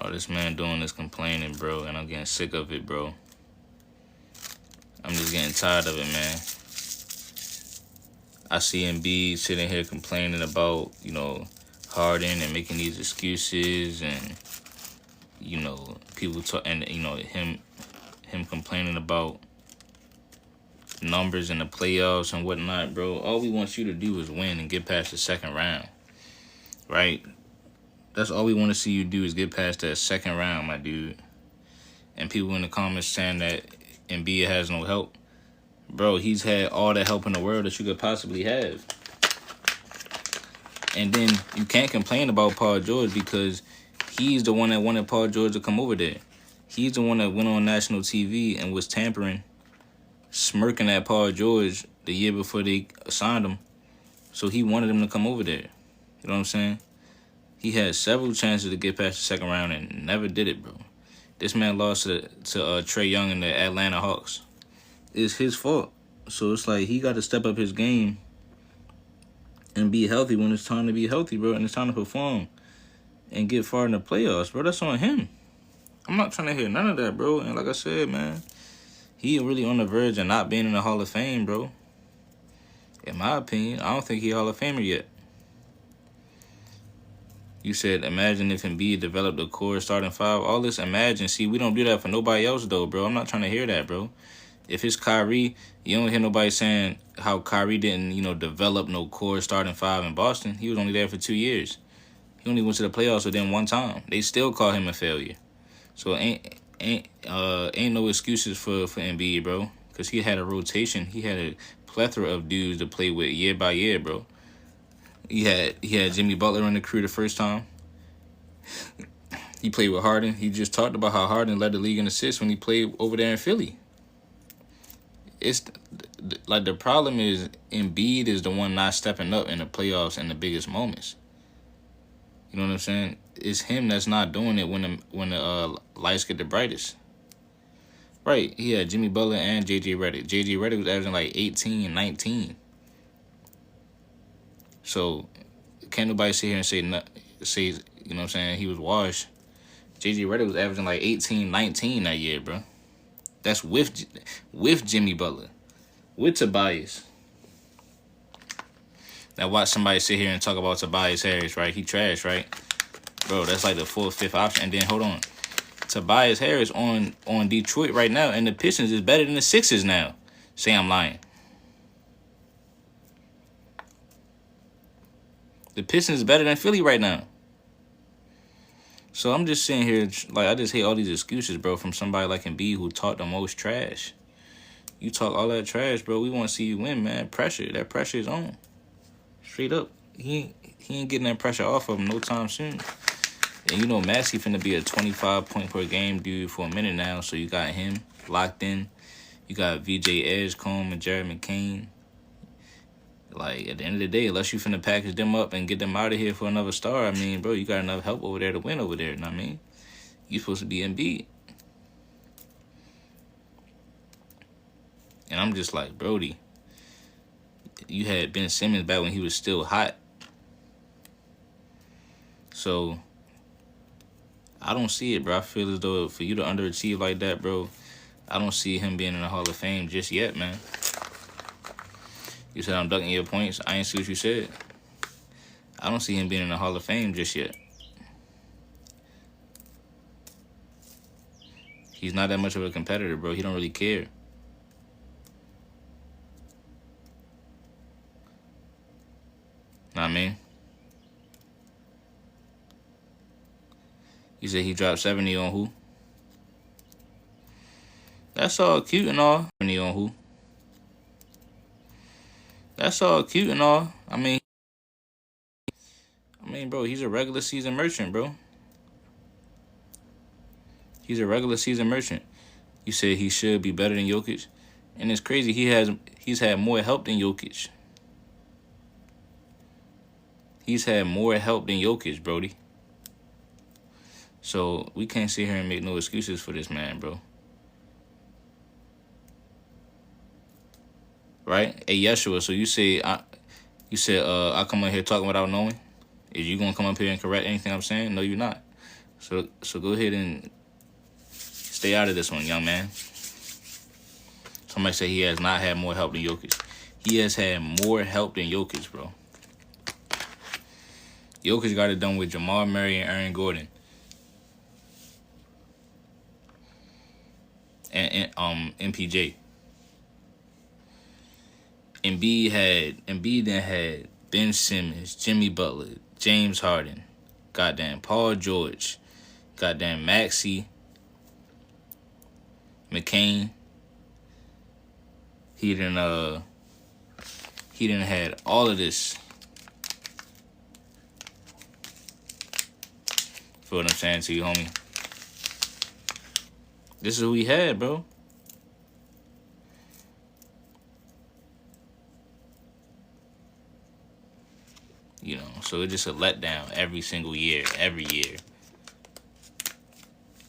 All this man doing is complaining, bro, and I'm getting sick of it, bro. I'm just getting tired of it, man. I see Embiid sitting here complaining about, Harden and making these excuses and, people talk and, him complaining about numbers in the playoffs and whatnot, bro. All we want you to do is win and get past the second round, right? That's all we want to see you do is get past that second round, my dude. And people in the comments saying that Embiid has no help. Bro, he's had all the help in the world that you could possibly have. And then you can't complain about Paul George because he's the one that wanted Paul George to come over there. He's the one that went on national TV and was tampering, smirking at Paul George the year before they signed him. So he wanted him to come over there. You know what I'm saying? He had several chances to get past the second round and never did it, bro. This man lost to Trae Young and the Atlanta Hawks. It's his fault. So it's like he got to step up his game and be healthy when it's time to be healthy, bro, and it's time to perform and get far in the playoffs, bro. That's on him. I'm not trying to hear none of that, bro. And like I said, man, he really on the verge of not being in the Hall of Fame, bro. In my opinion, I don't think he Hall of Famer yet. You said, imagine if Embiid developed a core starting five. All this imagine. See, we don't do that for nobody else, though, bro. I'm not trying to hear that, bro. If it's Kyrie, you don't hear nobody saying how Kyrie didn't, develop no core starting five in Boston. He was only there for 2 years. He only went to the playoffs with them one time. They still call him a failure. So ain't no excuses for Embiid, bro. Because he had a rotation. He had a plethora of dudes to play with year by year, bro. He had Jimmy Butler in the crew the first time. He played with Harden. He just talked about how Harden led the league in assists when he played over there in Philly. It's like the problem is Embiid is the one not stepping up in the playoffs in the biggest moments. You know what I'm saying? It's him that's not doing it when the lights get the brightest. Right, he had Jimmy Butler and J.J. Redick. J.J. Redick was averaging like 18 and 19. So, can't nobody sit here and say, you know what I'm saying, he was washed. J.J. Redick was averaging like 18, 19 that year, bro. That's with Jimmy Butler. With Tobias. Now watch somebody sit here and talk about Tobias Harris, right? He trash, right? Bro, that's like the 4th, 5th option. And then, hold on. Tobias Harris on Detroit right now, and the Pistons is better than the Sixers now. Say I'm lying. The Pistons is better than Philly right now. So I'm just sitting here, like, I just hate all these excuses, bro, from somebody like Embiid who talk the most trash. You talk all that trash, bro. We want to see you win, man. Pressure. That pressure is on. Straight up. He ain't getting that pressure off of him no time soon. And Maxey finna be a 25-point per game dude for a minute now. So you got him locked in. You got VJ Edgecombe and Jared McCain. Like, at the end of the day, unless you finna package them up and get them out of here for another star, I mean, bro, you got enough help over there to win over there, you know what I mean? You supposed to be Embiid. And I'm just like, Brody, you had Ben Simmons back when he was still hot. So, I don't see it, bro. I feel as though for you to underachieve like that, bro, I don't see him being in the Hall of Fame just yet, man. You said I'm ducking your points. I ain't see what you said. I don't see him being in the Hall of Fame just yet. He's not that much of a competitor, bro. He don't really care. Know what I mean? You said he dropped 70 on who? That's all cute and all. 70 on who? That's all cute and all. I mean, bro, he's a regular season merchant, bro. He's a regular season merchant. You said he should be better than Jokic. And it's crazy. He's had more help than Jokic. He's had more help than Jokic, Brody. So we can't sit here and make no excuses for this man, bro. Right? Hey, Yeshua, so you said I come on here talking without knowing? Is you gonna come up here and correct anything I'm saying? No, you're not. So go ahead and stay out of this one, young man. Somebody say he has not had more help than Jokic. He has had more help than Jokic, bro. Jokic got it done with Jamal Murray and Aaron Gordon. And MPJ. Embiid then had Ben Simmons, Jimmy Butler, James Harden, goddamn Paul George, goddamn Maxey, McCain. He didn't had all of this. Feel what I'm saying to you, homie? This is who he had, bro. You know, so it's just a letdown every single year, every year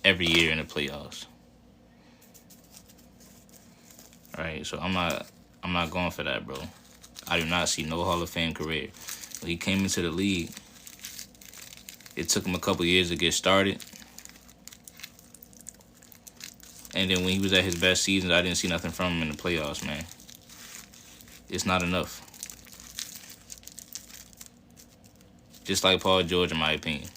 in the playoffs. All right, so I'm not going for that, bro. I do not see no Hall of Fame career. When he came into the league, it took him a couple years to get started. And then when he was at his best seasons, I didn't see nothing from him in the playoffs, man. It's not enough. Just like Paul George, in my opinion.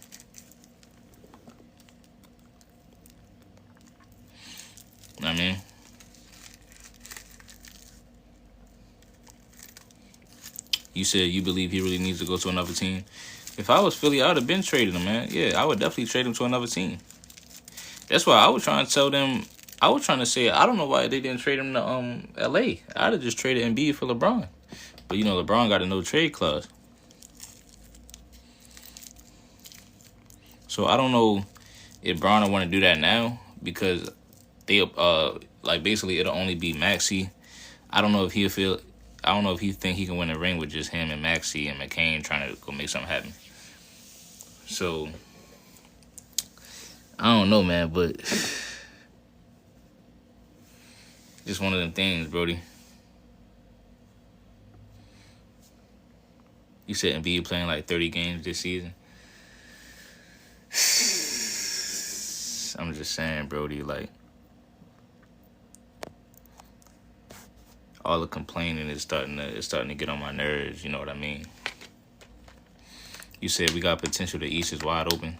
You know what I mean? You said you believe he really needs to go to another team. If I was Philly, I would have been traded him, man. Yeah, I would definitely trade him to another team. That's why I was trying to tell them. I was trying to say, I don't know why they didn't trade him to L.A. I'd have just traded Embiid for LeBron. But, you know, LeBron got a no-trade clause. So I don't know if Bron will want to do that now because they like basically it'll only be Maxey. I don't know if he think he can win a ring with just him and Maxey and McCain trying to go make something happen. So I don't know, man, but just one of them things, Brody. You said Embiid playing like 30 games this season. I'm just saying, Brody, like, all the complaining is starting to get on my nerves, you know what I mean? You said we got potential, the East is wide open.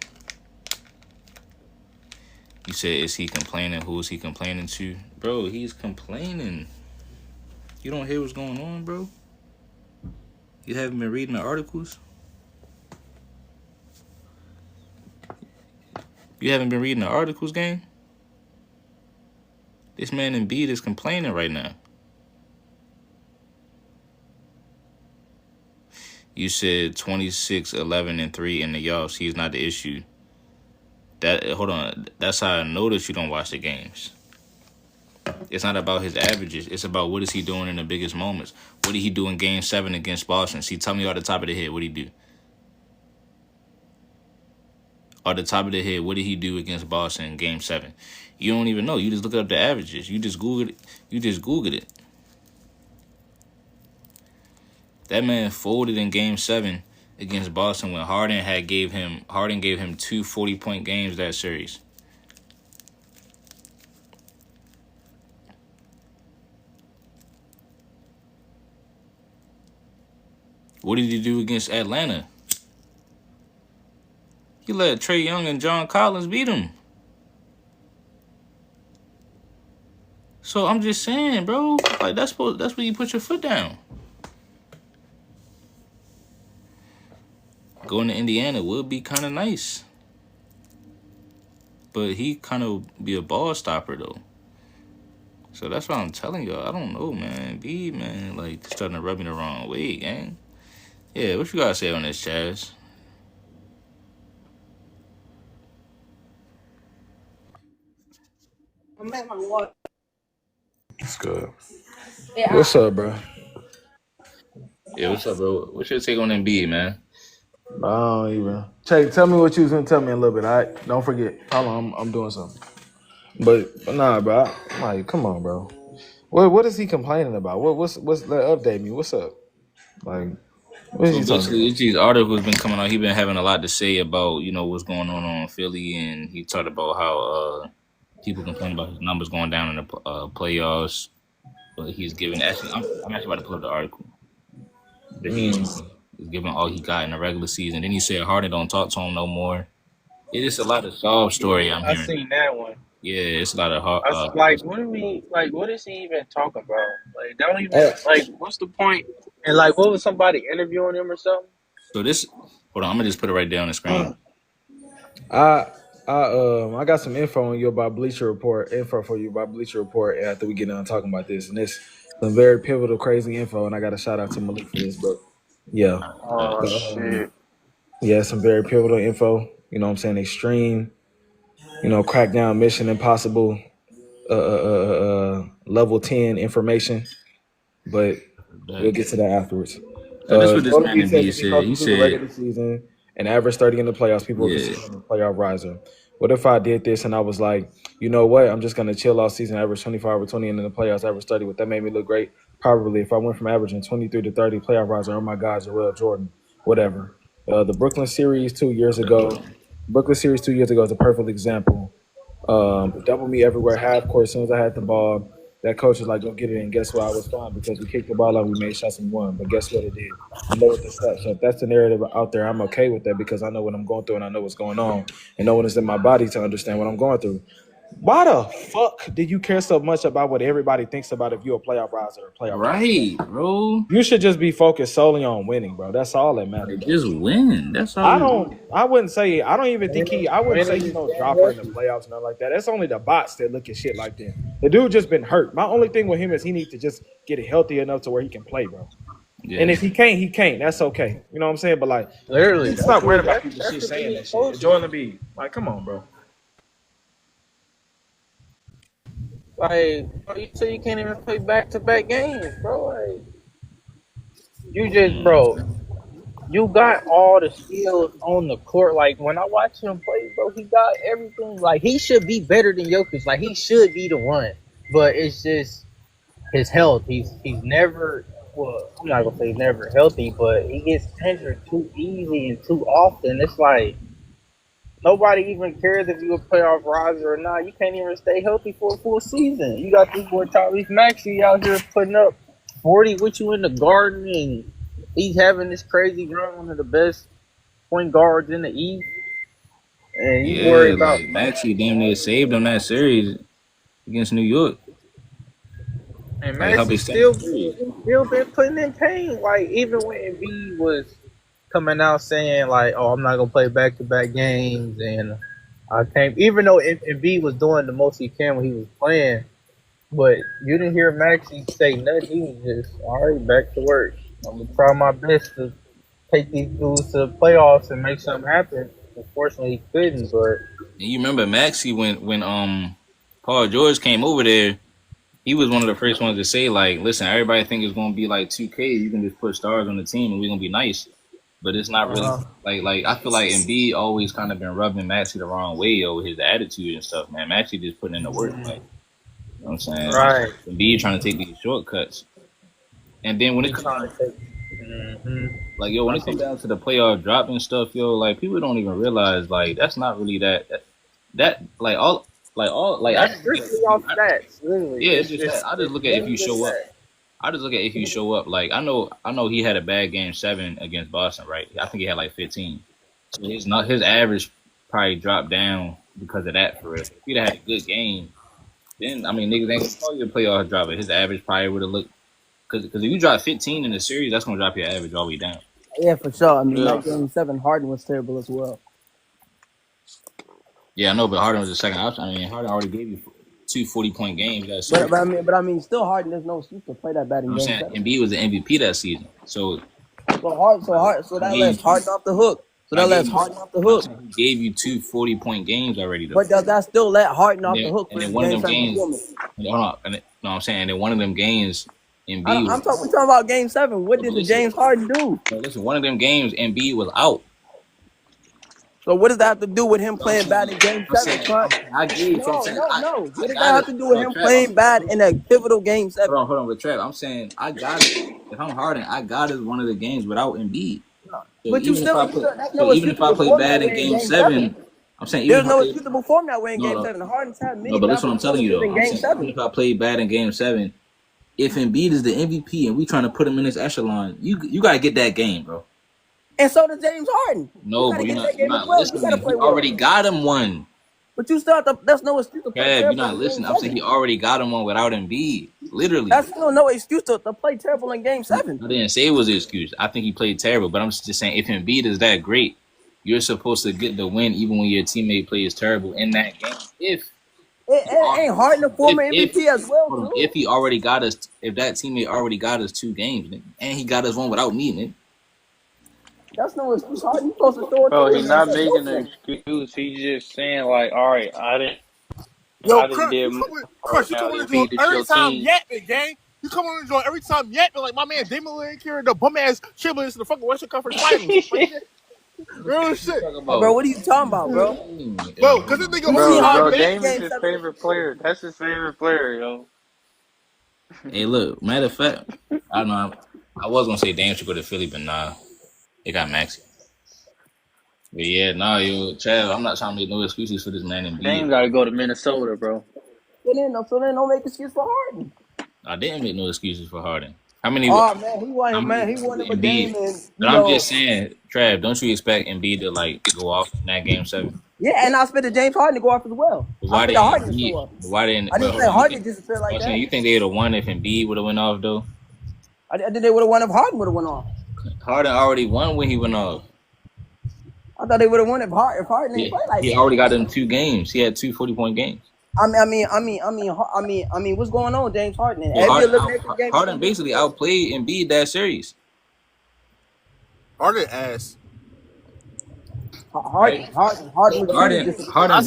You said, is he complaining? Who is he complaining to? Bro, he's complaining. You don't hear what's going on, bro? You haven't been reading the articles? You haven't been reading the articles, gang? This man Embiid is complaining right now. You said 26, 11, and 3 in the yards. He's not the issue. Hold on. That's how I know that you don't watch the games. It's not about his averages. It's about what is he doing in the biggest moments. What did he do in Game 7 against Boston? See, tell me off the top of the head, what did he do? Off the top of the head, what did he do against Boston in Game 7? You don't even know. You just look up the averages. You just Googled it. That man folded in Game 7 against Boston when Harden gave him 2 40-point games that series. What did he do against Atlanta? He let Trae Young and John Collins beat him. So I'm just saying, bro, like that's where you put your foot down. Going to Indiana would be kind of nice. But he kind of be a ball stopper, though. So that's why I'm telling y'all. I don't know, man. B, man, like, starting to rub me the wrong way, gang. Yeah, what you got to say on this, Chaz? I'm at my water. It's good. Yeah, What's up, bro? Yeah, what's up, bro? What's your take on Embiid, man? I don't even. Tell me what you was gonna tell me in a little bit. All right, don't forget. Hold on, I'm doing something. But nah, bro. I'm like, come on, bro. What is he complaining about? What's let update me? What's up? Like, What is So he talking basically, about? it's these articles been coming out. He been having a lot to say about what's going on Philly, and he talked about how people complain about his numbers going down in the playoffs. But he's giving actually, I'm actually about to pull up the article that he Mm. is giving all he got in the regular season. Then he said Harden don't talk to him no more. It is a lot of sob story I'm I hearing. seen that one. Yeah, it's a lot of I was like, what do we like? What is he even talking about? Like, don't even Hey, like. What's the point? And like, what was somebody interviewing him or something? So this, hold on, I'm gonna just put it right there on the screen. I I got some info on you about Bleacher Report. Info for you about Bleacher Report after we get done talking about this, and this some very pivotal, crazy info. And I got a shout out to Malik for this, but yeah, Oh but, shit! yeah, some very pivotal info. You know what I'm saying? Extreme. Crackdown, Mission Impossible, level 10 information. But we'll get to that afterwards. So this what this Joel man Embiid says Embiid if he said. coaches He through the said, regular season and average 30 in the playoffs, people will yeah, consider him a playoff riser. What if I did this and I was like, you know what? I'm just going to chill all season, average 25 or 20, and in the playoffs, average 30. Would that make me look great? Probably. If I went from averaging 23 to 30 playoff riser, oh my God, Jarrell Jordan, whatever. The Brooklyn series 2 years ago, is a perfect example. Double me everywhere, half court. As soon as I had the ball, that coach was like, "Go get it." And guess what? I was fine because we kicked the ball out, we made shots and won. But guess what it did? We lowered the steps. So if that's the narrative out there, I'm okay with that because I know what I'm going through and I know what's going on, and no one is in my body to understand what I'm going through. Why the fuck do you care so much about what everybody thinks about if you're a playoff riser or a playoff riser? right, bro. You should just be focused solely on winning, bro. That's all that matters, Like, bro. just win. That's all. I wouldn't say. I don't even think Winning, I wouldn't say winning he's and no staying dropper in the healthy. playoffs and nothing like that. That's only the bots that look at shit like that. The dude just been hurt. My only thing with him is he needs to just get healthy enough to where he can play, bro. And Yeah, if he can't, he can't. That's okay. You know what I'm saying? But like, Literally, stop that's worrying what about people that's shit what saying he's that shit. supposed to. Joel Embiid, like, come on, bro. Like, bro, so you can't even play back to back games, bro. Like, you just, bro. You got all the skills on the court. Like when I watch him play, bro, he got everything. Like he should be better than Jokic. Like he should be the one. But it's just his health. He's never. Well, I'm not gonna say never healthy, but he gets injured too easy and too often. It's like nobody even cares if you're a playoff riser or not. You can't even stay healthy for a full season. You got this boy Tyrese Maxey out here putting up 40 with you in the garden, and he's having this crazy run, one of the best point guards in the East. And you worry yeah. about Like Maxie damn near saved them that series against New York. and Like help Maxey extend still the series. still been putting in pain. Like even when Embiid was coming out saying like, "Oh, I'm not gonna play back to back games," and I can't. Even though Embiid was doing the most he can when he was playing, but you didn't hear Maxey say nothing. He was just all right, back to work. I'm gonna try my best to take these dudes to the playoffs and make something happen. Unfortunately, he couldn't. But And you remember Maxie when Paul George came over there, he was one of the first ones to say like, listen, everybody think it's gonna be like 2K. You can just put stars on the team and we're gonna be nice. But it's not really like I feel like Embiid always kind of been rubbing Maxie the wrong way over his attitude and stuff, man. Maxie just putting in the work, like you know what I'm saying. right, Embiid trying to take these shortcuts. And then when it he's comes trying down to take. like when I it comes see. down to the playoff dropping stuff, like people don't even realize like that's not really that like I That's just look at strictly if off you stats, literally. yeah, it's just that. I just It's look at if you literally just show up. that. I just look at if you show up. Like I know he had a bad game 7 against Boston, right? I think he had like 15. So his average probably dropped down because of that for real. If he'd have had a good game, then I mean niggas ain't gonna call you a playoff dropper. His average probably would have looked because if you drop 15 in the series, that's gonna drop your average all the way down. Yeah, for sure. I mean, Yeah. that game 7, Harden was terrible as well. Yeah, I know, but Harden was the second option. I mean, Harden already gave you two 40-point games that But series. I mean, still Harden. There's no excuse to play that bad in I'm game saying 7. Embiid was the MVP that season. So So he that gave lets you two. Harden off the hook. So But I that gave lets you. Harden off the But I'm hook. saying he gave you two 40-point games already though. But does that still let Harden off the hook And for then his one of game them 7 games, performance? hold on, no, I'm saying, and then one of them games, Embiid was. We talking about game 7. What But did the listen, James Harden do? one of them games, Embiid was out. So what does that have to do with him So I'm playing bad saying, in game 7, Trump? I gave. So I'm saying, No. I What does that got have it. to do with Bro, him Trav, playing bad in a pivotal game 7? hold on, with Trav. I'm saying, I got it. if I'm Harden, I got us one of the games without Embiid. So But you even if still, I play, that's so no even excuse if to I play perform that bad in way in Game Game 7. 7, I'm saying even There's if I no play excuse to perform that way in no Game no 7. Harden's had no, many but bad listen what I'm telling you performances though. in I'm Game saying even 7. if I play bad in Game 7, if Embiid is the MVP and we trying to put him in this echelon, you gotta get that game, bro. And so does James Harden. You No, got bro, to get that you're game as not well. You got to listening. play He already well. got him one. But you still have to, that's no excuse to play Crab, you're terrible not in Game listening. I'm saying 7. he already got him one without Embiid. Literally. That's still no excuse to play terrible in Game 7. I didn't say it was an excuse. I think he played terrible, but I'm just saying if Embiid is that great, you're supposed to get the win even when your teammate plays terrible in that game. Ain't Harden the former If MVP as well, hold on, too? if he already got us, if that teammate already got us 2 games, nigga, and he got us one without me, nigga. That's no excuse. Harden, you supposed to throw it Bro, to he's him and not say, go making for an it. excuse. He's just saying like, all right, Yo, I didn't Crush, did more. You Now come on the joint Embiid is every your time team. yapping, gang. You come on the joint every time yapping like my man Damon Lillard carried the bum ass Timberlands to the fucking Western Conference Finals. Like, real What you shit, talking Bro, about? what are you talking about, bro? bro. Cause this nigga We only seen had Harden Bro, in bad. this Dame is Game his 7. favorite player. That's his favorite player, yo. Hey, look. Matter of fact, I don't know. I was gonna say Dame should go to Philly, but nah, they got Maxi. But yeah, nah, yo, Trav, I'm not trying to make no excuses for this man Dame Embiid, got to bro. go to Minnesota, bro. So then don't make excuse for Harden. I didn't make no excuses for Harden. How many? Oh, man, How many? he won him a Embiid. game and, But I'm just saying, Trav, don't you expect Embiid to like go off in that Game 7? yeah, and I expected James Harden to go off as well. But I why expected didn't Harden to show Embiid? up. But why didn't? I But didn't hold say on, you Harden think? to disappear I like was saying that. you think they would have won if Embiid would have went off though? I think they would have won if Harden would have went off. Harden already won when he went off. I thought they would have won if Harden didn't Yeah, play like he that. already got them 2 games. He had 2 40-point games. What's going on, with James Harden? In Well, every elimination game he Harden can do basically well. outplayed Embiid that series, Harden ass. right? Harden was truly disappointed. Harden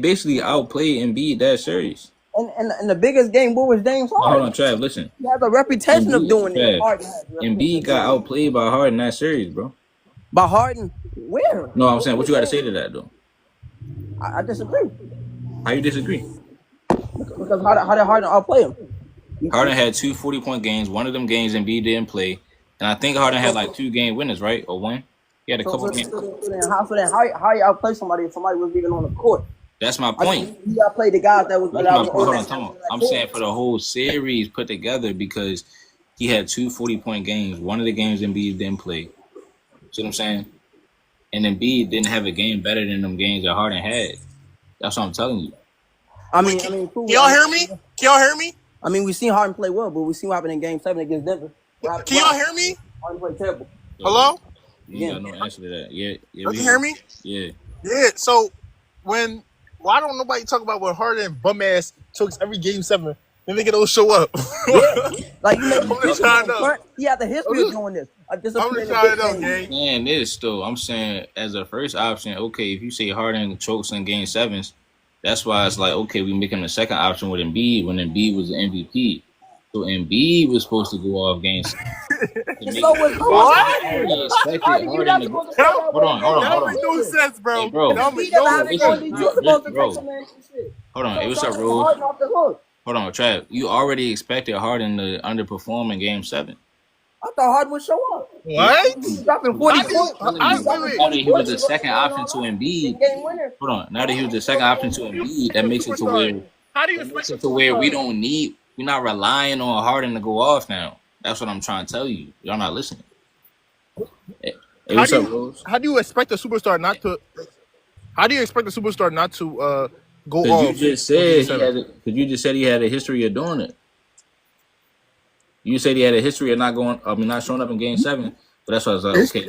basically outplayed Embiid that series. And the biggest game, what was James Now, hold on, Harden? Trav. Listen, He has a reputation of doing this. Trav. Harden has a reputation Embiid of got doing this. outplayed by Harden that series, bro. By Harden, where? No, I'm saying what you got to say to that though. I disagree. How you disagree? Because how did Harden outplay him? Harden had 2 40-point games. One of them games Embiid didn't play, and I think Harden had like 2 game winners, right, or one. He had a couple games. How you outplay somebody if somebody was even on the court? That's my I point. think you outplayed the guys that was That's my on point. Hold on, that come on. I'm court. saying for the whole series put together because he had 2 40-point games. One of the games Embiid didn't play. See what I'm saying? And Embiid didn't have a game better than them games that Harden had. That's what I'm telling you. Can y'all hear me? Can y'all hear me? I mean, we seen Harden play well, but we seen what happened in Game 7 against Denver. Can y'all hear me? Harden played terrible. Hello? You got no answer to that. Yeah. You can hear me? Yeah. Yeah. So why don't nobody talk about when Harden bum ass took every Game 7? Then they don't show up. Yeah, like you make I'm just trying to know. he had the history of doing this. I'm just trying to know, gang. Man, this though, I'm saying as a first option, okay, if you say Harden chokes in Game 7s, that's why it's like, okay, we make him the second option with Embiid when Embiid was the MVP. So Embiid was supposed to go off Game 7. So was Harden. You're not supposed to play that way. That don't make no sense, bro. Hey, bro. That don't make no sense. You're supposed to take some man shit. Hold on, it was a Harden rule. off the hook. Hold on, Trav. You already expected Harden to underperform in Game 7. I thought Harden would show up. What? He's dropping 40 points. Now that he was the second option to Embiid, Game winner. hold on. Now that he was the second option to Embiid, that makes it to where How do you expect we're not relying on Harden to go off now. That's what I'm trying to tell you. Y'all not listening. Hey, what's up, Rose? How do you expect a superstar not to? How do you expect a superstar not to go Because off? you just said he had a history of doing it. You said he had a history of not showing up in Game 7. But that's why I was like, okay.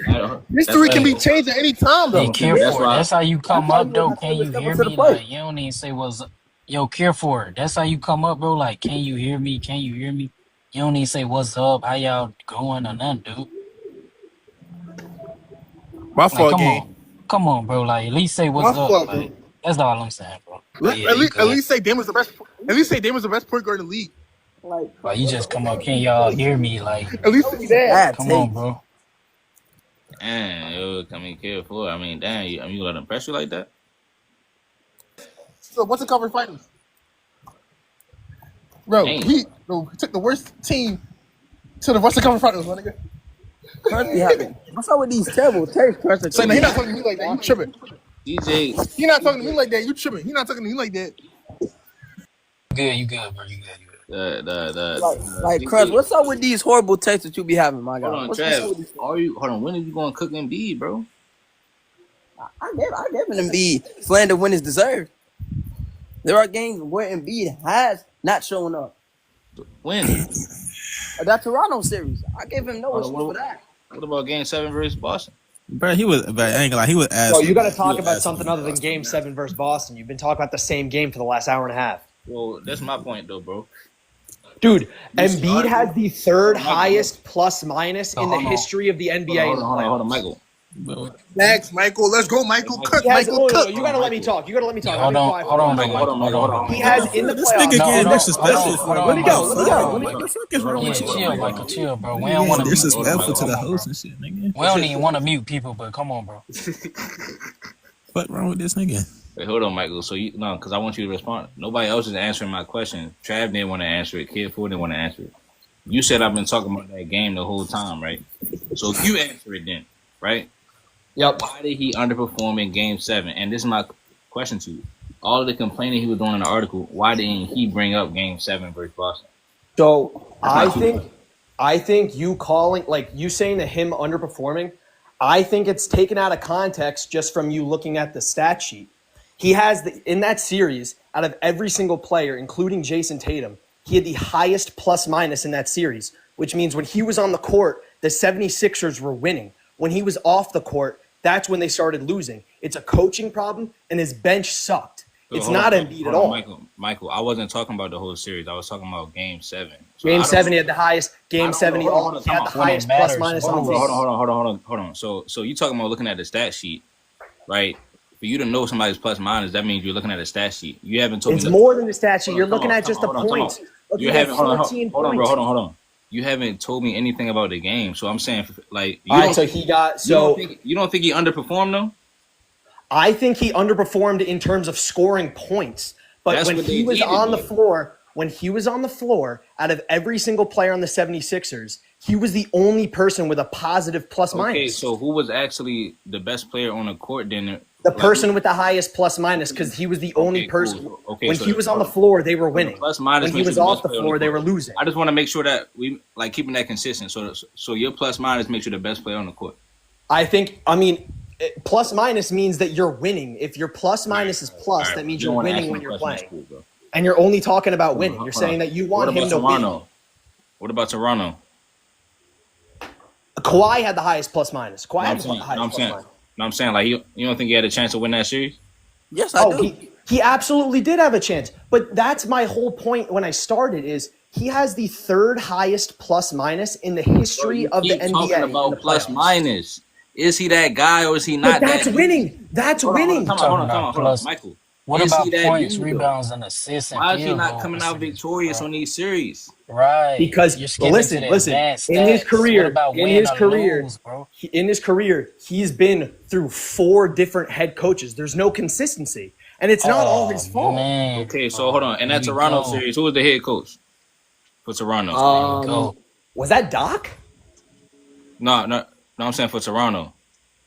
History can be changed at any time, though. Hey, Careful. That's how you come up, though. Can you hear me? Like, you don't even say what's up. Yo, Careful. That's how you come up, bro. Like, can you hear me? Can you hear me? You don't even say what's up, how y'all going or nothing, dude. My Like, fault, game. come on, bro. Like, at least say what's up. Like, that's all I'm saying, bro. Yeah, at least say Dame was the best. At least say Dame was the best point guard in the league. Like, you just come up. Can y'all hear me? Like, At least say that. come on, bro. Damn, yo, I mean, careful. I mean, damn, you let him press you like that? So what's the conference finals? Bro, Damn. he took the worst team To the Western Conference Finals, my nigga. Crush be having. What's up with these terrible takes, Crush? Say, no, he not talking to me like that. You tripping. DJ. He not talking to me like that. You tripping. He not talking to me like that. You good, bro. You good. Like Crush, what's up with these horrible takes that you be having, my guy? Hold on, What's Trav. up with these? Hold on. When are you going to cook Embiid, bro? I gave an Embiid slander when it's deserved. There are games where Embiid has not shown up. When? That Toronto series, I gave him no excuse for that. What about Game 7 versus Boston? Bro, he was. But I ain't gonna lie, he was ass. Bro, you got to talk about something other than Game 7 versus Boston. You've been talking about the same game for the last hour and a half. Well, that's my point, though, bro. Dude, Embiid has the third highest plus minus in the history of the NBA. Hold on, Michael. Next, Michael. Let's go, Michael. Cook, He has, Michael. Cook. You got to let me talk. Yeah, hold on. He has in the This playoffs. nigga getting disrespectful. Let me go. What the fuck is wrong Yeah, with you? chill, Michael, chill, bro. We don't want to Disrespectful to the host and shit, nigga. We don't even want to mute people, but come on, bro. What wrong with this nigga? Wait, hold on, Michael. So because I want you to respond. Nobody else is answering my question. Trav didn't want to answer it. Kid Four didn't want to answer it. You said I've been talking about that game the whole time, right? So you answer it then, right? Yep. Why did he underperform in Game 7? And this is my question to you. All of the complaining he was doing in the article, why didn't he bring up Game 7 versus Boston? So I think you calling, like you saying to him underperforming, I think it's taken out of context just from you looking at the stat sheet. He has in that series, out of every single player, including Jason Tatum, he had the highest plus minus in that series, which means when he was on the court, the 76ers were winning. When he was off the court, that's when they started losing. It's a coaching problem, and his bench sucked. It's not Embiid at all. Michael, I wasn't talking about the whole series. I was talking about Game 7. So Game 7, he had the highest. Game 7, he had the highest plus minus on the season. Hold on. So you talking about looking at the stat sheet, right? For you to know somebody's plus minus, that means you're looking at a stat sheet. You haven't told me. It's more than the stat sheet. You're looking at just the points. You haven't. Hold on. You haven't told me anything about the game, so I'm saying, like, all right. So he got You don't think he underperformed though? I think he underperformed in terms of scoring points. But when he was on the floor, out of every single player on the 76ers, he was the only person with a positive plus minus. Okay, so who was actually the best player on the court then? The person with the highest plus minus, because he was the only person. Cool. Okay, when he was on the floor, they were winning. Plus minus. When he was off the floor, they were losing. I just want to make sure that we like keeping that consistent. So your plus minus makes you the best player on the court. Plus minus means that you're winning. If your plus minus is plus, that means you're winning when you're playing. Cool, and you're only talking about winning. You're saying that you want him to win. What about Toronto? Kawhi had the highest plus minus. Kawhi had the highest plus minus. No, I'm saying, like, you don't think he had a chance to win that series? Yes, I do. He absolutely did have a chance. But that's my whole point when I started is he has the third highest plus minus in the history of the NBA. Talking about plus minus. Is he that guy or is he not? But that's winning. That's winning. Come on, Michael. What about points, rebounds, and assists? Why is he not coming out victorious on these series? Right. Because listen. In his career, he's been through 4 different head coaches. There's no consistency, and it's not all his fault. Man. Okay, so hold on. In that Toronto series, who was the head coach for Toronto? Was that Doc? No. I'm saying for Toronto.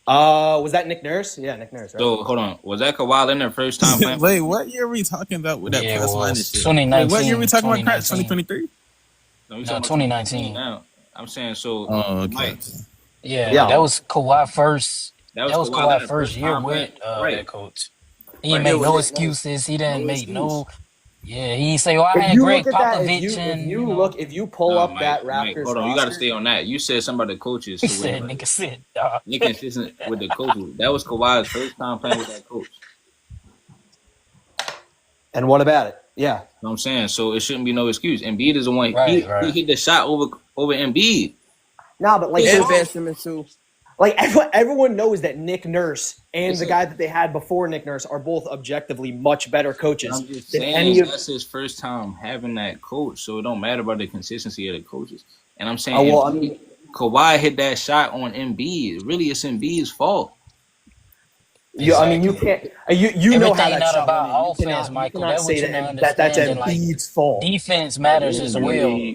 Was that Nick Nurse? Yeah, Nick Nurse. Right? So hold on, was that Kawhi Leonard first time playing? Wait, what year are we talking about with that plus minus shit? 2019. What year are we talking about? 2023? No, 2019. Now I'm saying so. Okay. Mike, yeah, that was Kawhi first. That was Kawhi first year with that coach. He didn't make no excuses. He didn't make no. Yeah, he say, "Oh, I had Greg Popovich." If you pull up that Raptors, hold on, you got to stay on that. You said something about the coaches. He said, "Nigga, sit, dog." Inconsistent with the coaches. That was Kawhi's first time playing with that coach. And what about it? Yeah, you know what I'm saying, so it shouldn't be no excuse. Embiid is the one. He hit the shot over Embiid. No, but like Like everyone knows that Nick Nurse and the guy that they had before Nick Nurse are both objectively much better coaches. I'm just saying that's his first time having that coach, so it don't matter about the consistency of the coaches. And I'm saying, Kawhi hit that shot on Embiid. Really, it's Embiid's fault. Exactly. You can't. You know how that shot about offense, Michael. That's Embiid's fault. Defense matters as well.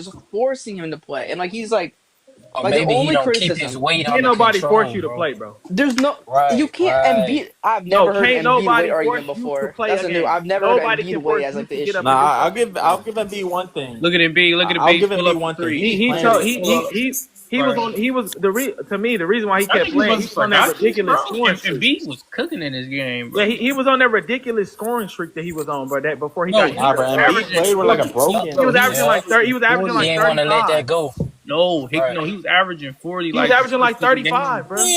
just forcing him to play, and like he's like Or the maybe he only don't keep his criticism. weight Can't under nobody force control, you to bro. play, bro. There's no you Right, can't right. Embiid. I've No, never heard can't Embiid weight nobody argument force you to before. play That's a a new. game. I've never heard Nobody Embiid can weight force as you like to the get issue. up and do Nah, something. I'll give Embiid one thing. Look at Embiid. Look at I'll Embiid. give Pull Embiid up the one thing. three. He's He playing told with he was Right. on. He was to me the reason why he That kept nigga playing. He was was on that productive, bro. ridiculous scoring streak. Embiid was cooking in this game, Yeah, bro. he was on that ridiculous scoring streak that he was on, but that before he got No, Nah, injured, bro. he was Embiid averaging played with like a 40. He broken. was he was averaging Yeah. like 30. He was averaging averaging 40. He like ain't want to let 35. that go. No, Right. he was averaging 40 He was like averaging like a game. 35, bro.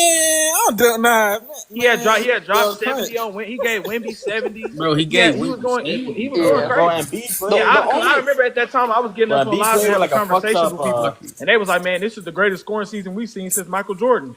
I don't nah, He had dropped Yo, 70 on. He gave Wemby 70s. Bro, he Yeah, gave he was Wimby going. 70. He was going Yeah. Bro, crazy. Embiid Yeah, played. The because I only remember at that time I was getting Bro, into a Embiid live played with having like a fucked conversations up. with people, and they was like, "Man, this is the greatest scoring season we've seen since Michael Jordan."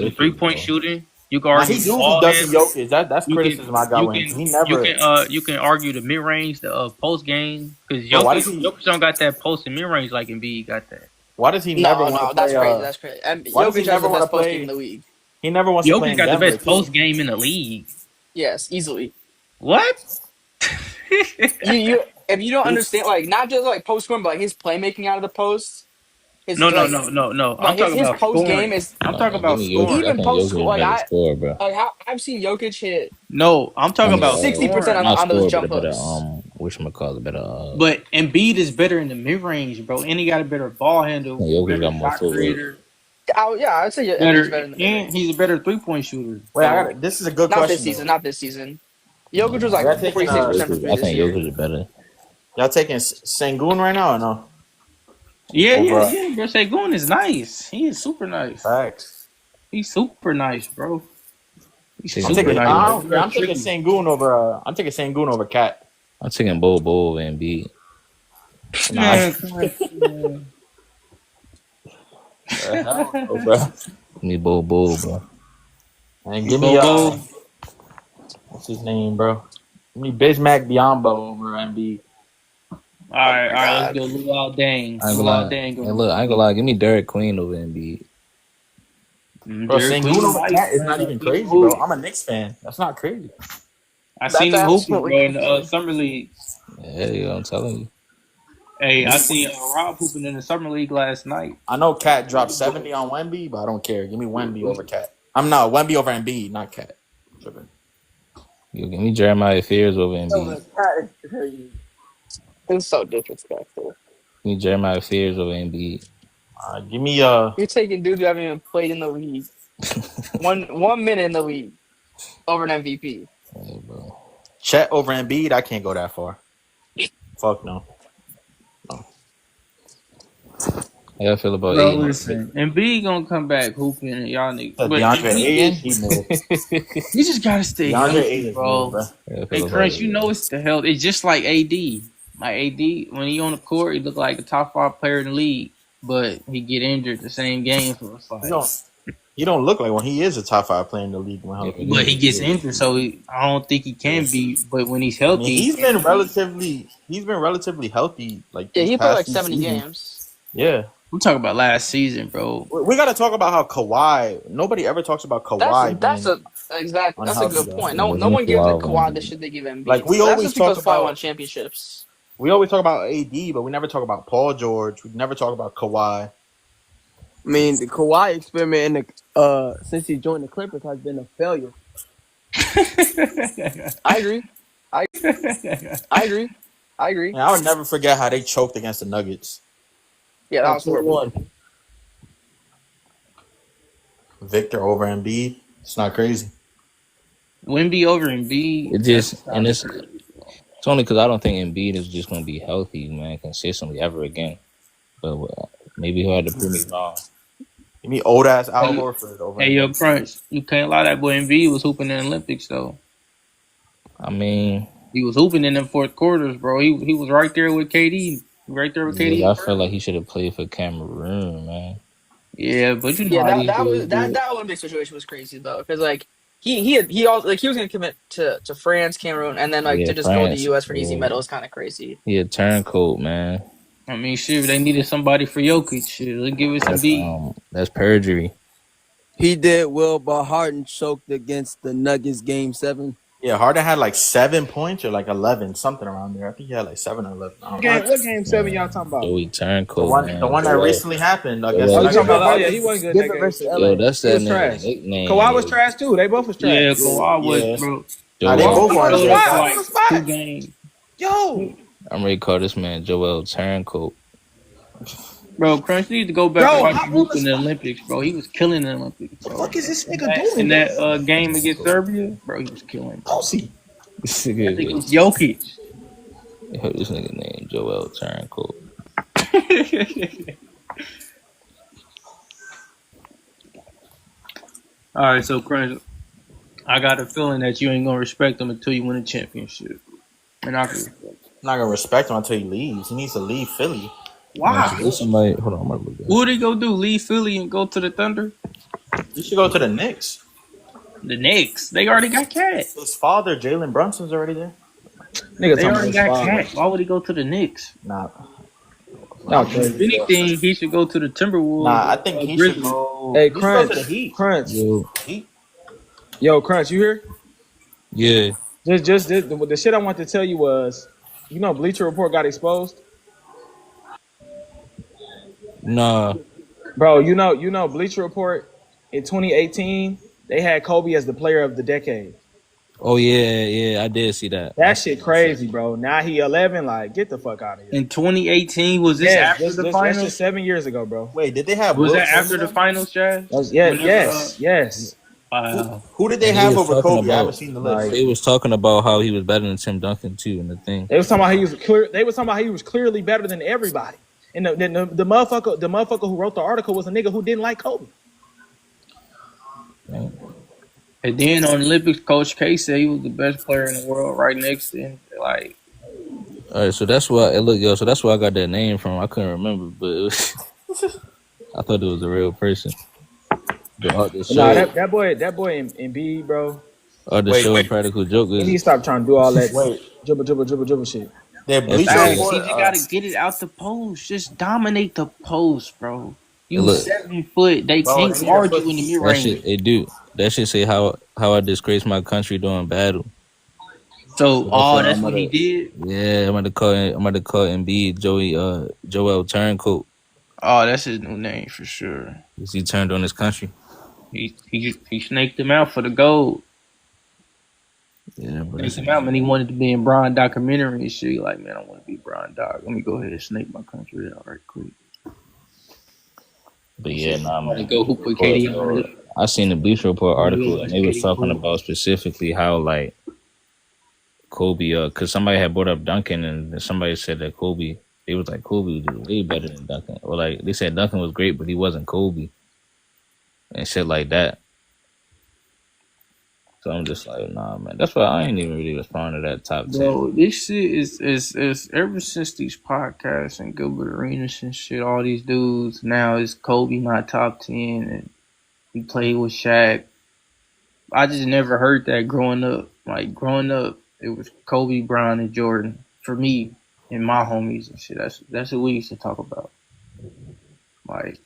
The 3-point shooting. You can Now argue he the usually ball doesn't handling. Jokic. That's You can criticism I got you with him. can He you never, can you can argue the mid range, the post game because bro. Why does he? Jokic don't got that post and mid range like Embiid got that. Why does he never No, want to no, play? that's crazy. That's crazy. Why does he Jokic has never the want to best post game in play? the league. He never wants to play Jokic in got the Denver best too. post game in the league. Yes, easily. What? You if you don't He's understand, like not just like post scoring, but like his playmaking out of the post, his No, no, like no, no, no. I'm like his talking his about post game scoring. is I'm Nah, talking man, give about me Jokic. I scoring. even think post Jokic score. is Like better scorer, bro. I've seen Jokic hit No, I'm I talking mean, about 60% scoring. on not those scorer, but a jump better hooks. whatchamacallit, better But Embiid is better in the mid range, bro, and he got a better ball I handle, think Jokic better got more shot footwork. creator, Yeah, I'd say Embiid's better, better in the mid and range. he's a better 3-point shooter. wait. I got this is a good Not this question season. though. Not this season. Jokic was Nah, Are like y'all taking 46% from three I this think year. Jokic is better. y'all taking Sengun right now or no? Yeah, yeah, Over yeah. Bro, Sengun is nice. He is super nice. facts. He's super nice, bro. He's Taking I'm super taking. Bo nice, I Bo. bro. don't care. Real I'm taking tricky. Sengun over. I'm taking Sengun over Cat. I'm taking Bo over Embiid. Nah. Man, come on, man. Hell no, bro. Give me Bo, bro. And give me Bobo. what's his name, bro? Give me Bismack Biombo over Embiid. All right, let's go. Luau Dang. I ain't gonna Luau lie. Dang Hey, over look, I ain't gonna Embiid. lie. Give me Derek Queen over Embiid. Bro, Derek Sengun Queen, over nice, Cat is not man. I even seen him crazy, bro. hoop. I'm a Knicks fan. That's not crazy. I That's seen him hooping, absolutely bro, in the crazy. summer league. Yeah, yo, I'm telling you. Hey, I seen Rob hooping in the summer league last night. I know Cat dropped 70 on Wemby, but I don't care. Give me Wemby over Cat. I'm not Wemby over Embiid, not Cat. Tripping. Yo, give me Jeremiah Fears over Embiid. It's so disrespectful. Give me Jeremiah Fears over Embiid. Give me You're taking dudes who haven't even played in the league one minute in the league over an MVP. Yeah, bro. Chet over Embiid. I can't go that far. Fuck no. How y'all feel about Bro, Aiden? listen, Embiid gonna come back hooping, and y'all niggas. But DeAndre Ayton, Embiid, he moved. you just gotta stay DeAndre healthy, Ayton's moved, bro. bro. How y'all Hey, feel about Crunch, you know Aiden? it's the health. It's just like AD. Like AD, when he on the court, he look like a top 5 player in the league, but he get injured the same game, so it's like. He don't look like one. He is a top 5 player in the league when Yeah, healthy. But he gets yeah. injured, so I don't think he can be. But when he's I mean, healthy, he can be. he's been relatively healthy like Yeah, these he played past like few 70 seasons. games. Yeah. I'm talking about last season, bro. We got to talk about how Kawhi. Nobody ever talks about Kawhi That's being a unhealthy good though. point. Yeah, No give me one gives a Kawhi over Kawhi the Embiid. shit they give Like Embiid. But that's just because Kawhi won championships. we always talk about AD, but we never talk about Paul George. We never talk about Kawhi. I mean, the Kawhi experiment in the since he joined the Clippers has been a failure. I agree. I agree. I agree. And I would never forget how they choked against the Nuggets. Yeah, that was horrible. 21. Victor over Embiid. It's not crazy. Wemby over Embiid. It just and it's only because I don't think Embiid is just gonna be healthy, man, consistently ever again. But maybe he'll have to prove me wrong. Give me old ass Al Hey, Horford over hey, yo, Embiid. Crunch, you can't lie. That boy Embiid was hooping in the Olympics, though. I mean, He was hooping in them fourth quarters, bro. He was right there with KD. Right there with KD. I feel like he should have played for Cameroon, man. Yeah, but you know Yeah, how these that dudes was do it. that Olympic situation was crazy though, because like he also like he was gonna commit to France, Cameroon, and then like Yeah, to just go to the France. U.S. for an easy Yeah, medal is kind of crazy. he a turncoat, man. I mean, shit, they needed somebody for Jokic. Shit, let's give it some beat. That's perjury. He did well, but Harden choked against the Nuggets game 7. Yeah, Harden had like 7 points or like 11, something around there. I think he had like 7 or 11. I don't know. What game 7 y'all talking about? Joey turncoat, The one that recently happened against Oh, the you talking Nuggets. about? Oh yeah, he wasn't good in that game. versus Yo, LA. that's He that was trash. nigga nickname. Kawhi was trash too. They both was trash. Yeah, Kawhi was, Yeah. bro. Nah, they Joel, both I'm on on the the Showed up spot. for I'm like on the spot. 2 games. Yo, I'm ready to call this man Joel Turncoat. Bro, Crunch need to go back Bro, and watch I'm him on hoop the in the spot. Olympics, bro. He was killing the Olympics, What the bro. fuck is this nigga In doing? that game against Serbia, bro, he was killing. Pussy. This I think it nigga, was Jokic. this nigga named Joel Turncoat. All right, so Crunch, I got a feeling that you ain't gonna respect him until you win a championship, and I can respect him. I'm not gonna respect him until he leaves. He needs to leave Philly. Why? There's somebody. Hold on, I'm gonna look at. What did he go do? Leave Philly and go to the Thunder? He should go to the Knicks. The Knicks. They already got Cat. His father, Jalen Brunson's already there. Nigga They talking about already his got father. Cat. Why would he go to the Knicks? Nah, Y'all If crazy. anything, he should go to the Timberwolves Nah, I think or he should Grizzlies. go. Hey, He should go Crunch, to the Heat. Crunch, Yo, Heat. yo, Crunch, you here? yeah, Just the shit I want to tell you was, Bleacher Report got exposed, nah. bro. Bleacher Report in 2018 they had Kobe as the player of the decade. Oh yeah, I did see that. I That seen shit that shit. crazy, bro. Now he 11. Like, get the fuck out of here. In 2018, was this Yes, after the that's just finals? 7 years ago, bro. Wait, did they have Was Wilt that after the Chamberlain? finals, Jazz? Whenever, Yes. wow. Who did they And they have was over talking Kobe? I haven't about seen the list. Like, they was talking about how he was better than Tim Duncan too in the thing. they was talking about he was clear. They was talking about he was clearly better than everybody. And the motherfucker who wrote the article was a nigga who didn't like Kobe. Right? And then on Olympics, Coach K said he was the best player in the world, right next to him. Like, All right, so that's why so that's where I got that name from. I couldn't remember, but it was, I thought it was a real person. The But nah, show, that boy in Embiid, bro. the Wait, show, Impractical Joke He need is to stop trying to do all that wait. dribble shit. Did that Bleacher shit. facts. Report? He just gotta get it out the post. Just dominate the post, bro. You Look, 7 foot. They Bro, can't they need to guard put. you in the mid that shit range. they do. That shit say how I disgrace my country during battle. So, So that's why that's I'm what he gonna did. yeah I'm gonna call Embiid Joel Turncoat Oh, that's his new name for sure. because he turned on his country. He snaked him out for the gold. Yeah, but Snaked him out, man. He wanted to be in Brian documentary and shit. He like, man, I want to be Brian Doc. Let me go ahead and snake my country out right quick. But yeah, nah, I want to man. go who put Katie on it. I seen the Bleacher Report Yeah, article, and that's they was Katie talking cool. about specifically how like Kobe, because somebody had brought up Duncan, and somebody said that Kobe, they was like Kobe was way better than Duncan, or like they said Duncan was great, but he wasn't Kobe, and shit like that. So I'm just like, nah, man. That's why I ain't even really respond to that top 10. Bro, this shit is ever since these podcasts and Gilbert Arenas and shit, all these dudes, now it's Kobe not top 10 and he played with Shaq. I just never heard that growing up. Like, growing up, it was Kobe, Bryant, and Jordan for me and my homies and shit. That's what we used to talk about. Like,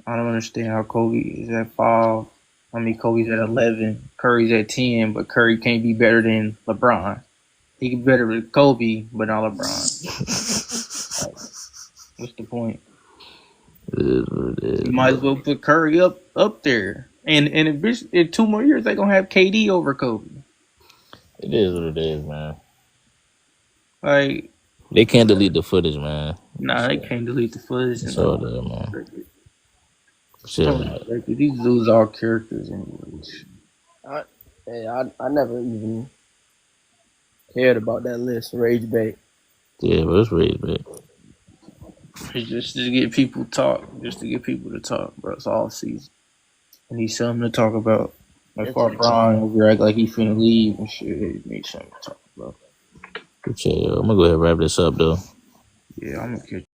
I don't understand how Kobe is at 5. I mean, Kobe's at 11, Curry's at 10, but Curry can't be better than LeBron. He can be better than Kobe, but not LeBron. Like, what's the point? It is what it is. You might as well put Curry up there. And in 2 more years, they're going to have KD over Kobe. It is what it is, man. Like, They can't delete the footage, man. nah, they can't delete the footage. It's And all all. there, man. Shit, man. These dudes are characters anyways. I never even cared about that list. Rage bait. Yeah, but it's raised, man. It's just to get people talk. Just to get people to talk, bro. It's all season. I need something to talk about. Like far Brian over act like he finna leave and shit. He needs something to talk about. I'm gonna go ahead and wrap this up, though. Yeah, I'm gonna catch